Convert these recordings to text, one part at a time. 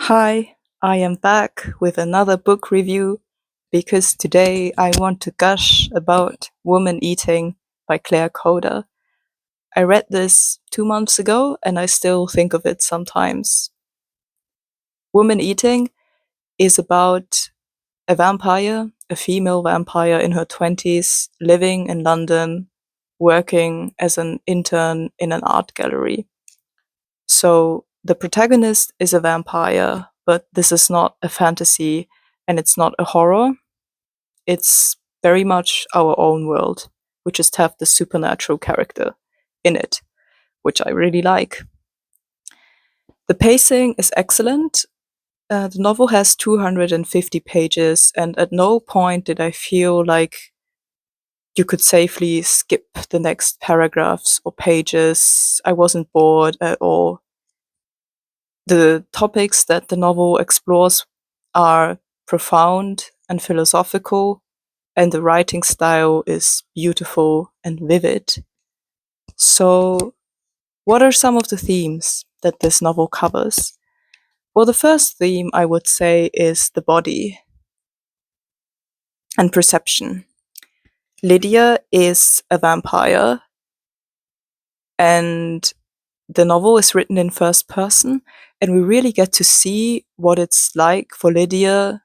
Hi, I am back with another book review because today I want to gush about Woman Eating by Claire Kohda. I read this 2 months ago and I still think of it sometimes. Woman Eating is about a vampire, a female vampire in her 20s, living in London, working as an intern in an art gallery. So the protagonist is a vampire, but this is not a fantasy and it's not a horror. It's very much our own world. We just have the supernatural character in it, which I really like. The pacing is excellent. The novel has 250 pages, and at no point did I feel like you could safely skip the next paragraphs or pages. I wasn't bored at all. The topics that the novel explores are profound and philosophical, and the writing style is beautiful and vivid. So, what are some of the themes that this novel covers? Well, the first theme I would say is the body and perception. Lydia is a vampire, and the novel is written in first person, and we really get to see what it's like for Lydia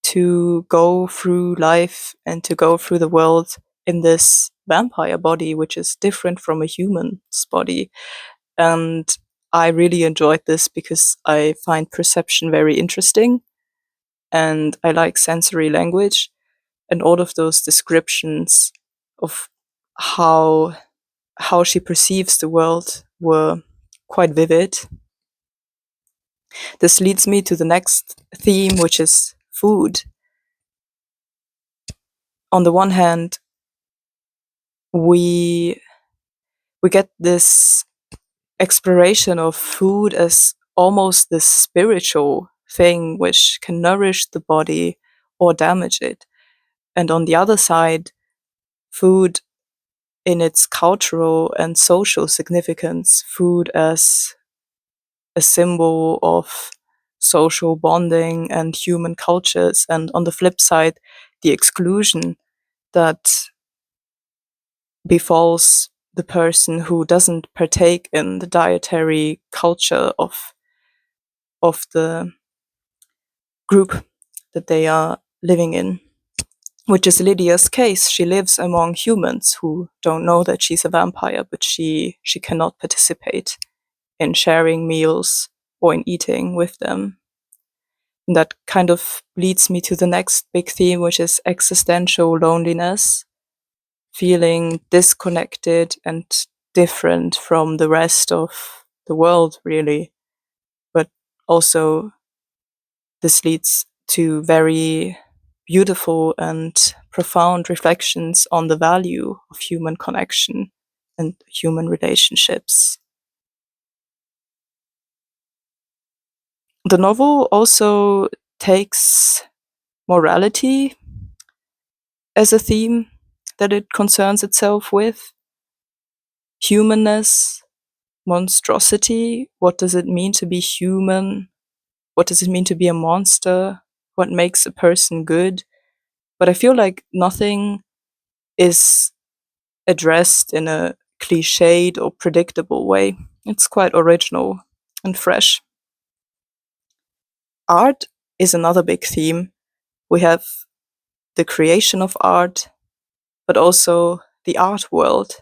to go through life and to go through the world in this vampire body, which is different from a human's body. And I really enjoyed this because I find perception very interesting and I like sensory language, and all of those descriptions of how how she perceives the world were quite vivid. This leads me to the next theme, which is food. On the one hand, we get this exploration of food as almost this spiritual thing which can nourish the body or damage it. And on the other side, food in its cultural and social significance, food as a symbol of social bonding and human cultures, and on the flip side, the exclusion that befalls the person who doesn't partake in the dietary culture of the group that they are living in, which is Lydia's case. She lives among humans who don't know that she's a vampire, but she cannot participate in sharing meals or in eating with them. And that kind of leads me to the next big theme, which is existential loneliness, feeling disconnected and different from the rest of the world, really. But also, this leads to very beautiful and profound reflections on the value of human connection and human relationships. The novel also takes morality as a theme that it concerns itself with. Humanness, monstrosity, what does it mean to be human? What does it mean to be a monster? What makes a person good? But I feel like nothing is addressed in a cliched or predictable way. It's quite original and fresh. Art is another big theme. We have the creation of art, but also the art world,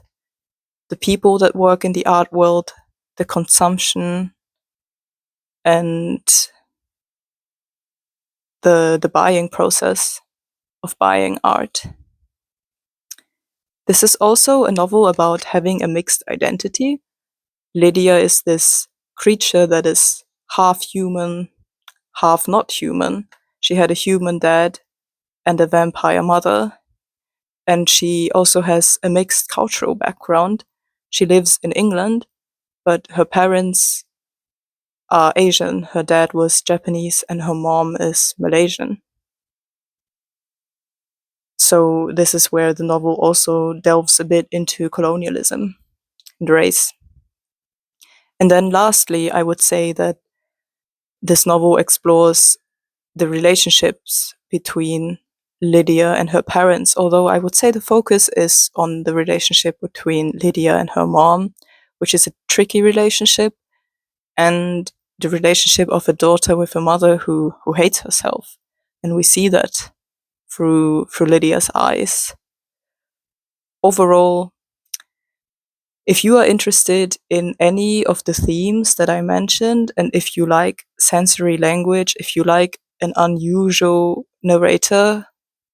the people that work in the art world, the consumption, and the buying process of buying art. This is also a novel about having a mixed identity. Lydia is this creature that is half human, half not human. She had a human dad and a vampire mother, and she also has a mixed cultural background. She lives in England, but her parents are Asian. Her dad was Japanese and her mom is Malaysian. So this is where the novel also delves a bit into colonialism and race. And then lastly, I would say that This novel explores the relationships between Lydia and her parents, although I would say the focus is on the relationship between Lydia and her mom, which is a tricky relationship, and the relationship of a daughter with a mother who hates herself. And we see that through Lydia's eyes. Overall, if you are interested in any of the themes that I mentioned, and if you like sensory language, if you like an unusual narrator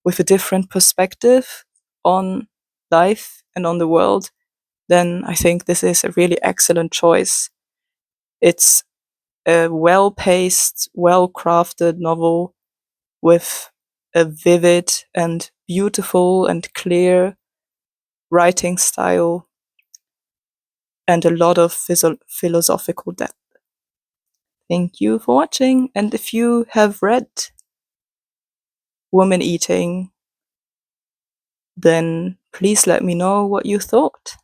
with a different perspective on life and on the world, then I think this is a really excellent choice. It's a well-paced, well-crafted novel with a vivid and beautiful and clear writing style and a lot of philosophical depth. Thank you for watching, and if you have read Woman Eating, then please let me know what you thought.